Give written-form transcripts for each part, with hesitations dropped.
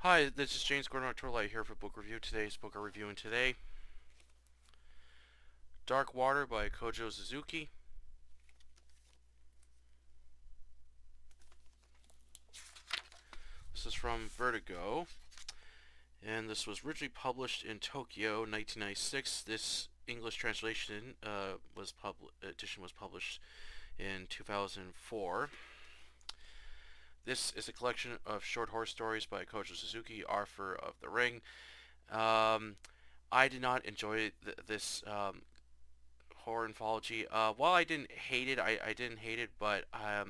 Hi, this is James Gordon Light here for book review. Today's book I'm reviewing today, Dark Water by Koji Suzuki. This is from Vertigo, and this was originally published in Tokyo, 1996. This English translation edition was published in 2004. This is a collection of short horror stories by Koji Suzuki, author of The Ring. Um, I did not enjoy this horror anthology. While I didn't hate it, I didn't hate it, but I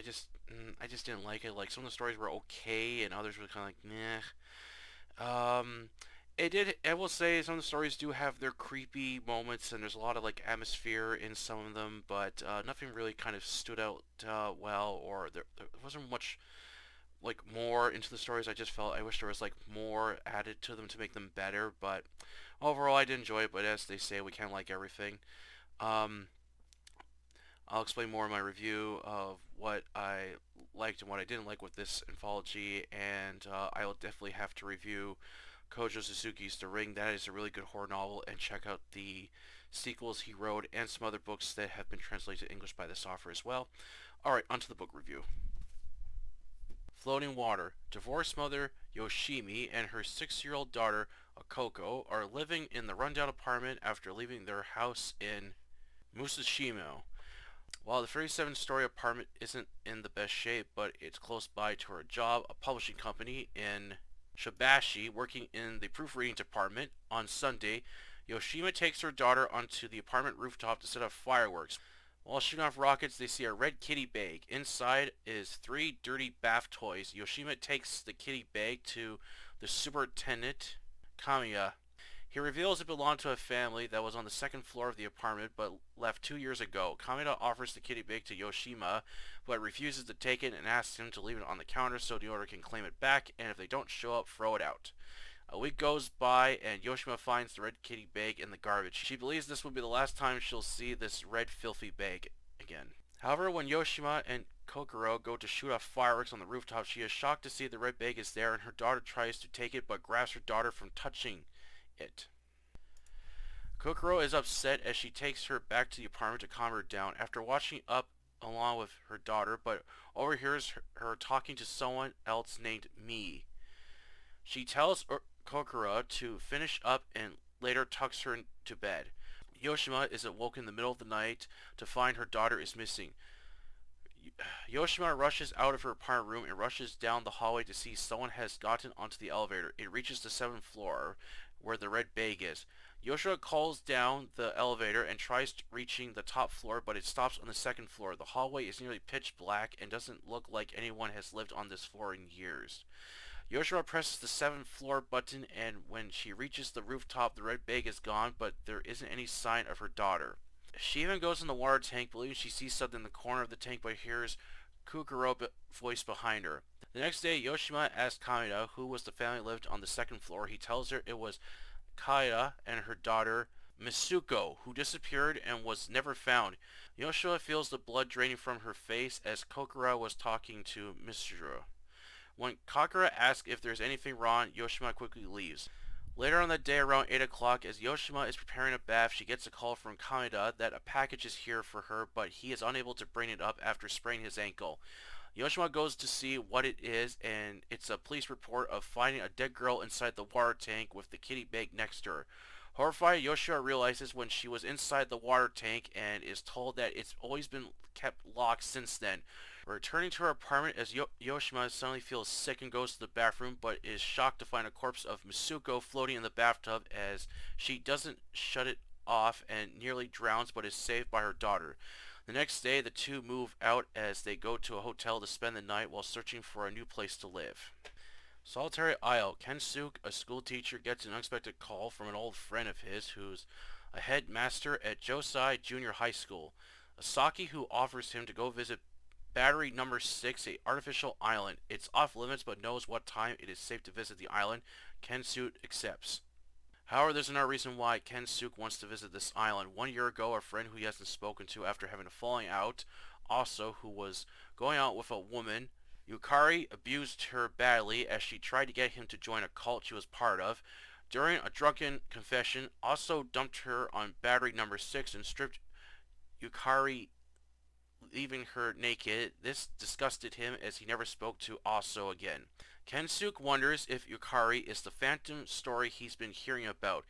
just didn't like it. Like some of the stories were okay, and others were kind of like meh. It did. I will say some of the stories do have their creepy moments, and there's a lot of like atmosphere in some of them, but nothing really kind of stood out well, or there wasn't much like more into the stories. I wish there was like more added to them to make them better, but overall I did enjoy it. But as they say, we can't like everything. Um, I'll explain more in my review of what I liked and what I didn't like with this anthology, and I will definitely have to review Kojo Suzuki's The Ring. That is a really good horror novel, and check out the sequels he wrote and some other books that have been translated to English by this author as well. Alright, onto the book review. Floating Water. Divorced mother Yoshimi and her 6-year-old daughter Akoko are living in the rundown apartment after leaving their house in Musashino. While the 37-story apartment isn't in the best shape, but it's close by to her job, a publishing company in Shibashi, working in the proofreading department. On Sunday, Yoshima takes her daughter onto the apartment rooftop to set off fireworks. While shooting off rockets, they see a red kitty bag. Inside is 3 dirty bath toys. Yoshima takes the kitty bag to the superintendent, Kamiya. He reveals it belonged to a family that was on the second floor of the apartment but left 2 years ago. Kameda offers the kitty bag to Yoshima, but refuses to take it and asks him to leave it on the counter so the owner can claim it back, and if they don't show up, throw it out. A week goes by and Yoshima finds the red kitty bag in the garbage. She believes this will be the last time she'll see this red filthy bag again. However, when Yoshima and Kokoro go to shoot off fireworks on the rooftop, she is shocked to see the red bag is there, and her daughter tries to take it but grabs her daughter from touching it. Kokoro is upset as she takes her back to the apartment to calm her down after watching up along with her daughter, but overhears her talking to someone else named Mi. She tells Kokoro to finish up and later tucks her to bed. Yoshima is awoken in the middle of the night to find her daughter is missing. Yoshima rushes out of her apartment room and rushes down the hallway to see someone has gotten onto the elevator. It reaches the 7th floor, where the red bag is. Yoshua calls down the elevator and tries reaching the top floor, but it stops on the 2nd floor. The hallway is nearly pitch black and doesn't look like anyone has lived on this floor in years. Yoshua presses the 7th floor button, and when she reaches the rooftop, the red bag is gone, but there isn't any sign of her daughter. She even goes in the water tank, believing she sees something in the corner of the tank, but hears Kukuro's voice behind her. The next day, Yoshima asks Kameda who was the family lived on the 2nd floor. He tells her it was Kaida and her daughter Mitsuko, who disappeared and was never found. Yoshua feels the blood draining from her face as Kokura was talking to Mitsuru. When Kakura asks if there's anything wrong, Yoshima quickly leaves. Later on that day around 8 o'clock, as Yoshima is preparing a bath, she gets a call from Kameda that a package is here for her, but he is unable to bring it up after spraining his ankle. Yoshima goes to see what it is, and it's a police report of finding a dead girl inside the water tank with the kitty bag next to her. Horrified, Yoshima realizes when she was inside the water tank and is told that it's always been kept locked since then. Returning to her apartment as Yoshima suddenly feels sick and goes to the bathroom, but is shocked to find a corpse of Mitsuko floating in the bathtub as she doesn't shut it off and nearly drowns but is saved by her daughter. The next day, the two move out as they go to a hotel to spend the night while searching for a new place to live. Solitary Isle. Kensuke, a schoolteacher, gets an unexpected call from an old friend of his who's a headmaster at Josai Junior High School. Asaki, who offers him to go visit Battery Number 6, a artificial island. It's off limits but knows what time it is safe to visit the island. Kensuke accepts. However, there's another reason why Kensuke wants to visit this island. 1 year ago, a friend who he hasn't spoken to after having a falling out, also who was going out with a woman Yukari abused her badly as she tried to get him to join a cult she was part of. During a drunken confession, Aso dumped her on battery number 6 and stripped Yukari, leaving her naked. This disgusted him as he never spoke to Aso again. Kensuke wonders if Yukari is the phantom story he's been hearing about.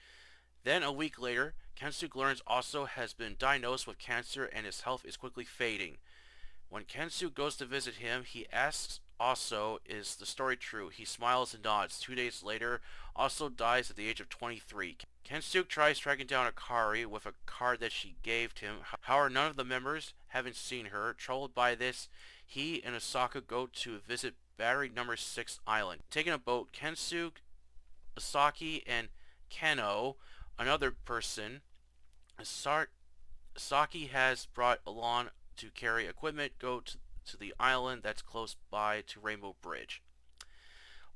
Then a week later, Kensuke learns Aso has been diagnosed with cancer and his health is quickly fading. When Kensuke goes to visit him, he asks Aso, is the story true? He smiles and nods. 2 days later, Aso dies at the age of 23. Kensuke tries tracking down Akari with a card that she gave him. However, none of the members haven't seen her. Troubled by this, he and Osaka go to visit Battery Number 6 Island. Taking a boat, Kensuke, Asaki, and Keno, another person, Asaki has brought along to carry equipment, go to the island that's close by to Rainbow Bridge.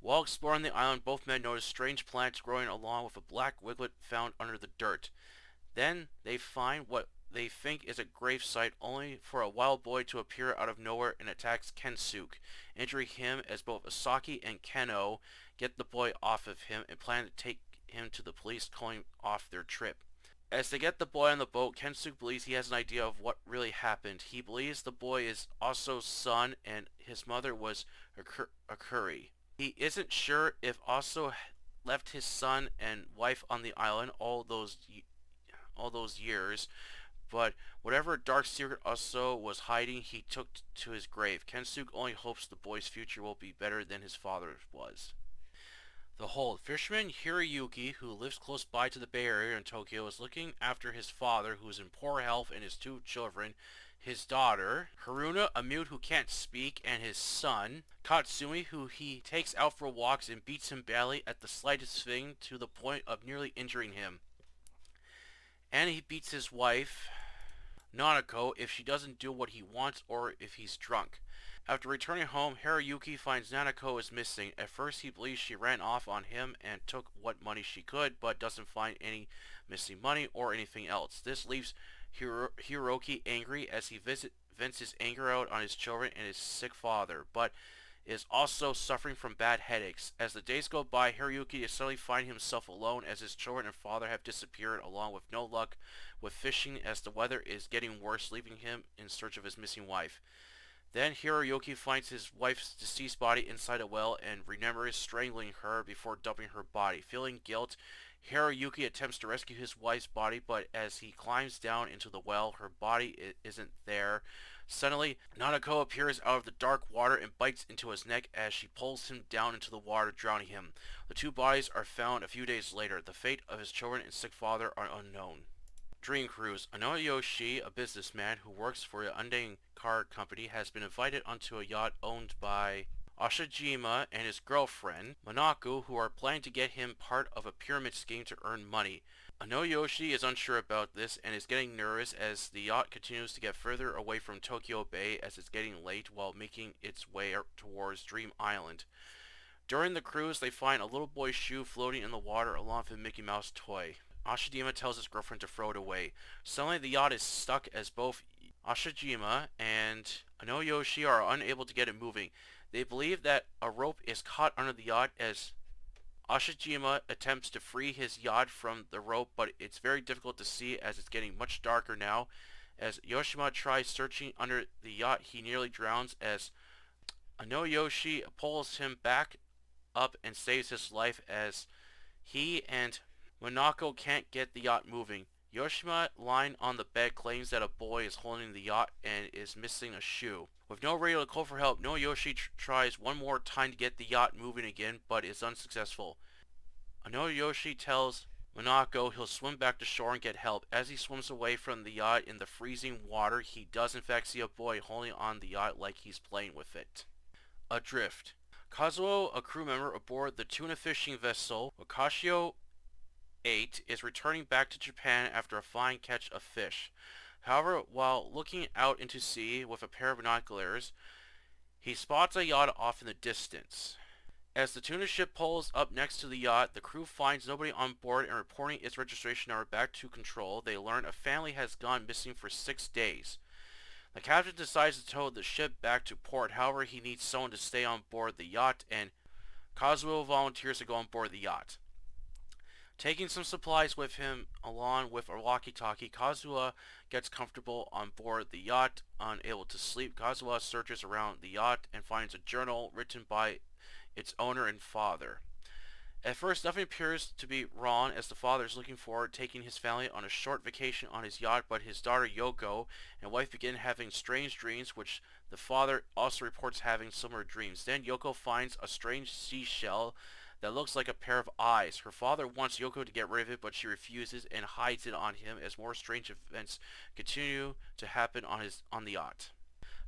While exploring the island, both men notice strange plants growing along with a black wiglet found under the dirt. Then they find what they think is a grave site, only for a wild boy to appear out of nowhere and attacks Kensuke, injuring him as both Asaki and Keno get the boy off of him and plan to take him to the police, calling off their trip. As they get the boy on the boat, Kensuke believes he has an idea of what really happened. He believes the boy is Aso's son and his mother was Akuri. He isn't sure if Aso left his son and wife on the island all those years, but whatever dark secret Aso was hiding, he took to his grave. Kensuke only hopes the boy's future will be better than his father's was. The Hold. Fisherman Hiroyuki, who lives close by to the Bay Area in Tokyo, is looking after his father, who is in poor health, and his 2 children, his daughter, Haruna, a mute who can't speak, and his son, Katsumi, who he takes out for walks and beats him badly at the slightest thing to the point of nearly injuring him. And he beats his wife, Nanako, if she doesn't do what he wants or if he's drunk. After returning home, Hiroyuki finds Nanako is missing. At first he believes she ran off on him and took what money she could, but doesn't find any missing money or anything else. This leaves Hiroki angry as he vents his anger out on his children and his sick father, but is also suffering from bad headaches. As the days go by, Hiroyuki is suddenly finding himself alone as his children and father have disappeared, along with no luck with fishing as the weather is getting worse, leaving him in search of his missing wife. Then Hiroyuki finds his wife's deceased body inside a well and remembers strangling her before dumping her body. Feeling guilt, Hiroyuki attempts to rescue his wife's body, but as he climbs down into the well, her body isn't there. Suddenly, Nanako appears out of the dark water and bites into his neck as she pulls him down into the water, drowning him. The 2 bodies are found a few days later. The fate of his children and sick father are unknown. Dream Cruise. Anoyoshi, a businessman who works for an unnamed car company, has been invited onto a yacht owned by Ashijima and his girlfriend, Manako, who are planning to get him part of a pyramid scheme to earn money. Anoyoshi is unsure about this and is getting nervous as the yacht continues to get further away from Tokyo Bay as it's getting late while making its way towards Dream Island. During the cruise, they find a little boy's shoe floating in the water along with a Mickey Mouse toy. Ashijima tells his girlfriend to throw it away. Suddenly the yacht is stuck as both Ashijima and Anoyoshi are unable to get it moving. They believe that a rope is caught under the yacht as Ashijima attempts to free his yacht from the rope, but it's very difficult to see as it's getting much darker now. As Yoshima tries searching under the yacht, he nearly drowns as Anoyoshi pulls him back up and saves his life as he and Monako can't get the yacht moving. Yoshima, lying on the bed, claims that a boy is holding the yacht and is missing a shoe. With no radio to call for help, Noyoshi tries one more time to get the yacht moving again, but is unsuccessful. Noyoshi tells Monako he'll swim back to shore and get help. As he swims away from the yacht in the freezing water, he does in fact see a boy holding on the yacht like he's playing with it. Adrift. Kazuo, a crew member aboard the tuna fishing vessel Wakashio 8, is returning back to Japan after a fine catch of fish. However, while looking out into sea with a pair of binoculars, he spots a yacht off in the distance. As the tuna ship pulls up next to the yacht, the crew finds nobody on board and reporting its registration number back to control, they learn a family has gone missing for 6 days. The captain decides to tow the ship back to port. However, he needs someone to stay on board the yacht, and Kazuo volunteers to go on board the yacht. Taking some supplies with him along with a walkie-talkie, Kazuo gets comfortable on board the yacht. Unable to sleep, Kazuo searches around the yacht and finds a journal written by its owner and father. At first, nothing appears to be wrong as the father is looking forward to taking his family on a short vacation on his yacht, but his daughter Yoko and wife begin having strange dreams, which the father also reports having similar dreams. Then Yoko finds a strange seashell that looks like a pair of eyes. Her father wants Yoko to get rid of it, but she refuses and hides it on him as more strange events continue to happen on the yacht.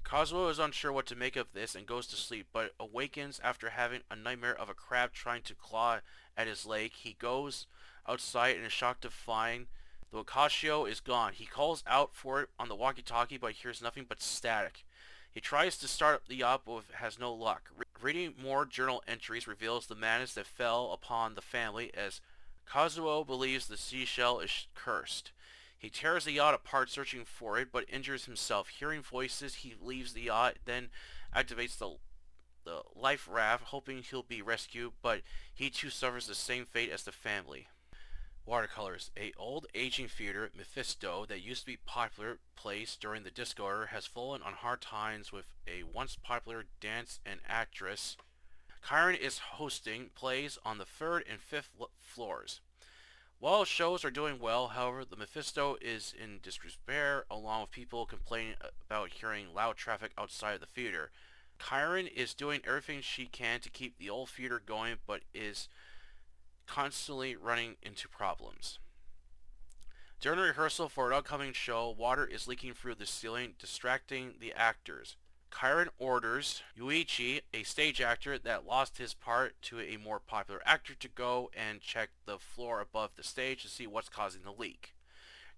Kazuo is unsure what to make of this and goes to sleep, but awakens after having a nightmare of a crab trying to claw at his leg. He goes outside and is shocked to find the Wakashio is gone. He calls out for it on the walkie-talkie but hears nothing but static. He tries to start up the yacht but has no luck. Reading more journal entries reveals the madness that fell upon the family as Kazuo believes the seashell is cursed. He tears the yacht apart searching for it, but injures himself. Hearing voices, he leaves the yacht, then activates the life raft, hoping he'll be rescued, but he too suffers the same fate as the family. Watercolors. A old aging theater, Mephisto, that used to be popular place during the disco era has fallen on hard times with a once popular dance and actress. Kyron is hosting plays on the 3rd and 5th floors. While shows are doing well, however, the Mephisto is in despair along with people complaining about hearing loud traffic outside of the theater. Kyron is doing everything she can to keep the old theater going, but is constantly running into problems. During rehearsal for an upcoming show, water is leaking through the ceiling, distracting the actors. Kyron orders Yuichi, a stage actor that lost his part to a more popular actor, to go and check the floor above the stage to see what's causing the leak.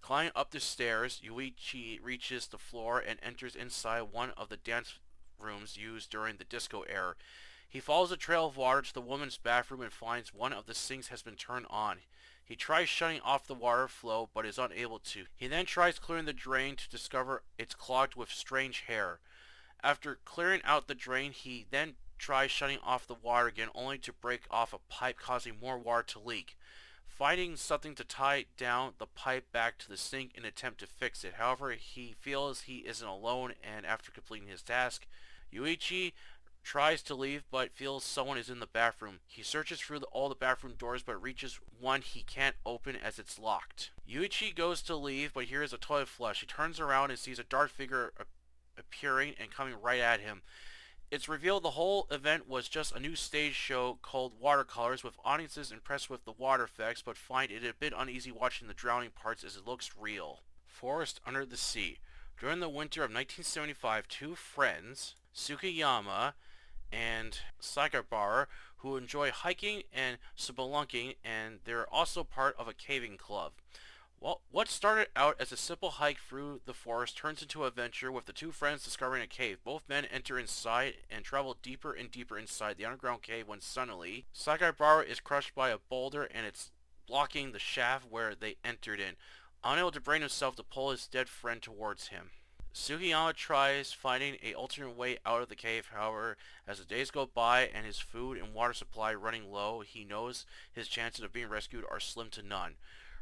Climbing up the stairs, Yuichi reaches the floor and enters inside one of the dance rooms used during the disco era. He follows a trail of water to the woman's bathroom and finds one of the sinks has been turned on. He tries shutting off the water flow but is unable to. He then tries clearing the drain to discover it's clogged with strange hair. After clearing out the drain, he then tries shutting off the water again, only to break off a pipe, causing more water to leak. Finding something to tie down the pipe back to the sink in an attempt to fix it. However, he feels he isn't alone, and after completing his task, Yuichi tries to leave but feels someone is in the bathroom. He searches through all the bathroom doors but reaches one he can't open as it's locked. Yuichi goes to leave but hears a toilet flush. He turns around and sees a dark figure appearing and coming right at him. It's revealed the whole event was just a new stage show called Watercolors, with audiences impressed with the water effects but find it a bit uneasy watching the drowning parts as it looks real. Forest Under the Sea. During the winter of 1975, two friends, Tsukiyama and Sakabara, who enjoy hiking and spelunking, and they're also part of a caving club. Well, what started out as a simple hike through the forest turns into an adventure with the two friends discovering a cave. Both men enter inside and travel deeper and deeper inside the underground cave when suddenly Sakabara is crushed by a boulder and it's blocking the shaft where they entered in. Unable to bring himself to pull his dead friend towards him, Sugiyama tries finding an alternate way out of the cave. However, as the days go by and his food and water supply running low, he knows his chances of being rescued are slim to none.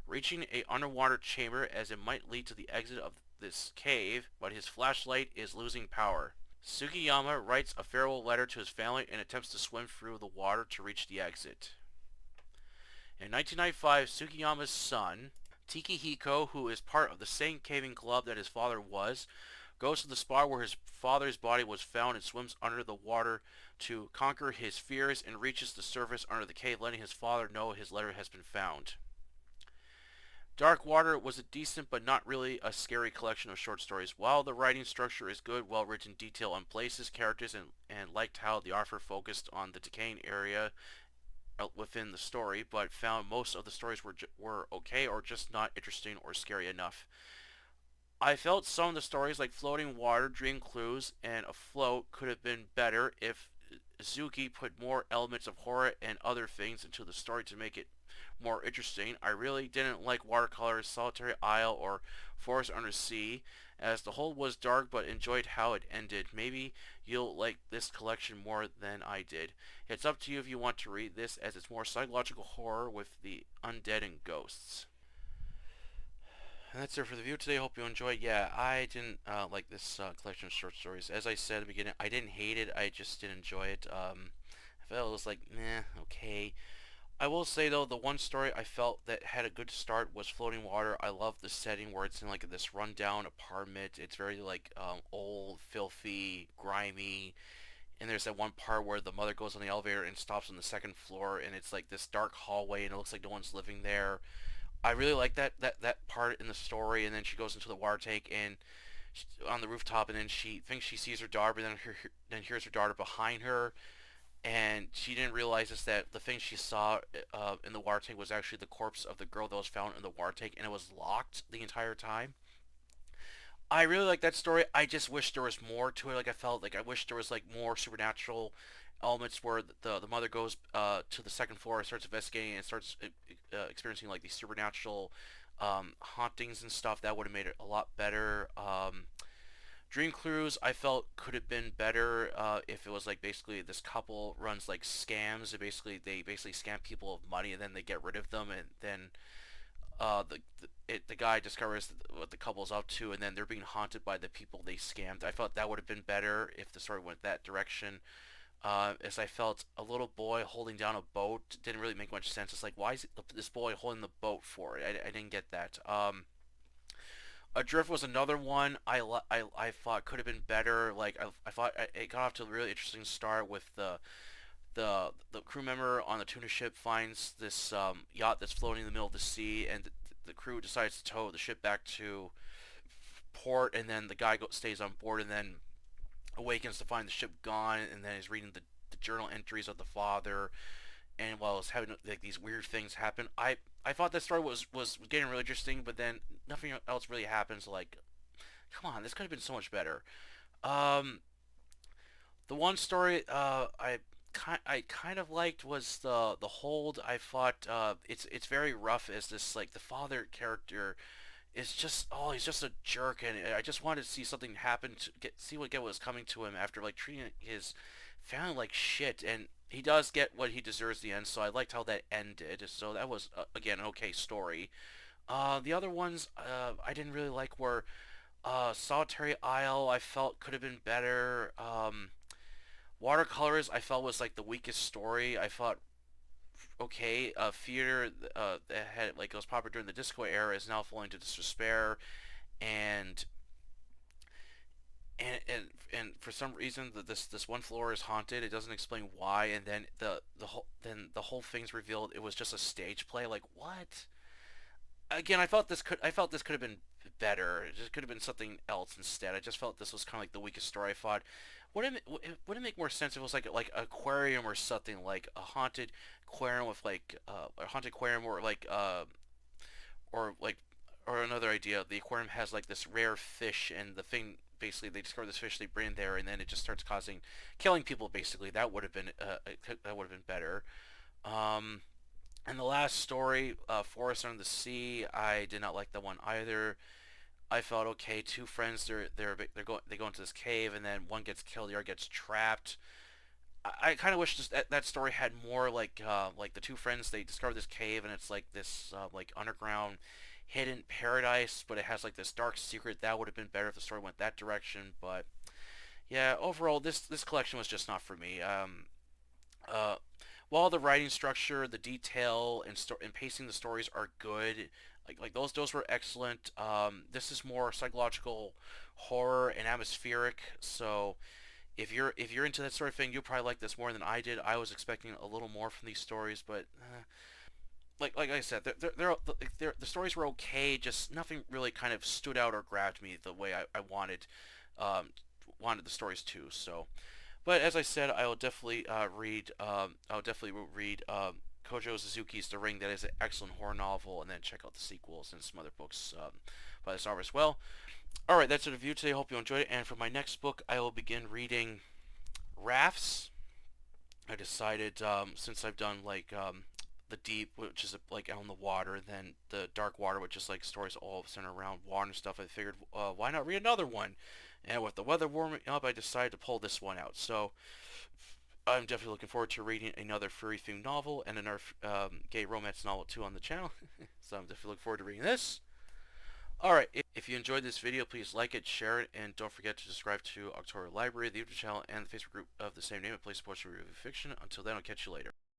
Reaching an underwater chamber as it might lead to the exit of this cave, but his flashlight is losing power. Sugiyama writes a farewell letter to his family and attempts to swim through the water to reach the exit. In 1995, Sugiyama's son, Tikihiko, who is part of the same caving club that his father was, goes to the spot where his father's body was found and swims under the water to conquer his fears and reaches the surface under the cave, letting his father know his letter has been found. Dark Water was a decent but not really a scary collection of short stories. While the writing structure is good, well-written detail on places, characters, and liked how the author focused on the decaying area within the story, but found most of the stories were okay or just not interesting or scary enough. I felt some of the stories like Floating Water, Dream Clues, and Afloat could have been better if Suzuki put more elements of horror and other things into the story to make it more interesting. I really didn't like Watercolors, Solitary Isle, or Forest Under Sea, as the whole was dark, but enjoyed how it ended. Maybe you'll like this collection more than I did. It's up to you if you want to read this, as it's more psychological horror with the undead and ghosts. And that's it for the review today. Hope you enjoyed. Yeah, I didn't like this collection of short stories. As I said at the beginning, I didn't hate it. I just didn't enjoy it. I felt it was like, meh, okay. I will say though, the one story I felt that had a good start was Floating Water. I love the setting where it's in like this rundown apartment. It's very like old, filthy, grimy. And there's that one part where the mother goes on the elevator and stops on the second floor, and it's like this dark hallway, and it looks like no one's living there. I really like that part in the story. And then she goes into the water tank and on the rooftop, and then she thinks she sees her daughter, but then hears her daughter behind her, and she didn't realize is that the thing she saw in the water tank was actually the corpse of the girl that was found in the water tank, and it was locked the entire time. I really like that story. I just wish there was more to it. Like I felt like I wish there was like more supernatural elements where the mother goes to the second floor and starts investigating and starts experiencing like these supernatural hauntings and stuff. That would have made it a lot better. Dream Cruise I felt could have been better if it was like basically this couple runs like scams. They basically scam people of money and then they get rid of them, and then the guy discovers what the couple's up to, and then they're being haunted by the people they scammed. I felt that would have been better if the story went that direction. As I felt a little boy holding down a boat didn't really make much sense. It's like, why is this boy holding the boat for? I didn't get that. Adrift was another one I thought could have been better. Like I thought it got off to a really interesting start with the crew member on the tuna ship finds this yacht that's floating in the middle of the sea, and the crew decides to tow the ship back to port, and then the guy stays on board, and then awakens to find the ship gone, and then is reading the journal entries of the father, and while it's having like these weird things happen. I thought that story was getting really interesting, but then nothing else really happens. Like, come on, this could have been so much better. Um, the one story I kind of liked was the hold. I thought it's very rough as this like the father character is just, oh, he's just a jerk, and I just wanted to see something happen to see what was coming to him after like treating his family like shit, and he does get what he deserves at the end. So I liked how that ended. So that was again an okay story. The other ones I didn't really like were Solitary Isle. I felt could have been better. Watercolors I felt was like the weakest story. I thought, okay, theater that had like it was popular during the disco era is now falling into disrepair, and and for some reason this one floor is haunted. It doesn't explain why, and then the whole thing's revealed it was just a stage play. Like, what? Again, I felt this could have been better. It just could have been something else instead. I just felt this was kind of like the weakest story. I thought, would it make more sense if it was like aquarium or something, like a haunted aquarium with like a haunted aquarium, or like or another idea. The aquarium has like this rare fish, and the thing basically they discover this fish, they bring it there, and then it just starts killing people. Basically, that would have been better. Um, and the last story, Forest Under the Sea, I did not like that one either. I felt, okay, two friends, they go into this cave, and then one gets killed, the other gets trapped. I kind of wish that story had more like the two friends, they discover this cave, and it's like this like underground hidden paradise, but it has like this dark secret. That would have been better if the story went that direction. But yeah, overall, this collection was just not for me. Uh, while the writing structure, the detail, and pacing the stories are good, like those were excellent. This is more psychological horror and atmospheric. So if you're into that sort of thing, you'll probably like this more than I did. I was expecting a little more from these stories, but like I said, the stories were okay. Just nothing really kind of stood out or grabbed me the way I wanted the stories to. So. But as I said, I will definitely read. I will definitely read Kojo Suzuki's *The Ring*. That is an excellent horror novel, and then check out the sequels and some other books by this author as well. All right, that's the review today. Hope you enjoyed it. And for my next book, I will begin reading *Rafts*. I decided, since I've done like the deep, which is like out in the water, then the dark water, which is like stories all centered around water and stuff, I figured, why not read another one? And with the weather warming up, I decided to pull this one out. So I'm definitely looking forward to reading another furry themed novel and another gay romance novel too on the channel. So I'm definitely looking forward to reading this. Alright, if you enjoyed this video, please like it, share it, and don't forget to subscribe to October Library, the YouTube channel, and the Facebook group of the same name, a place to post review fiction. Until then, I'll catch you later.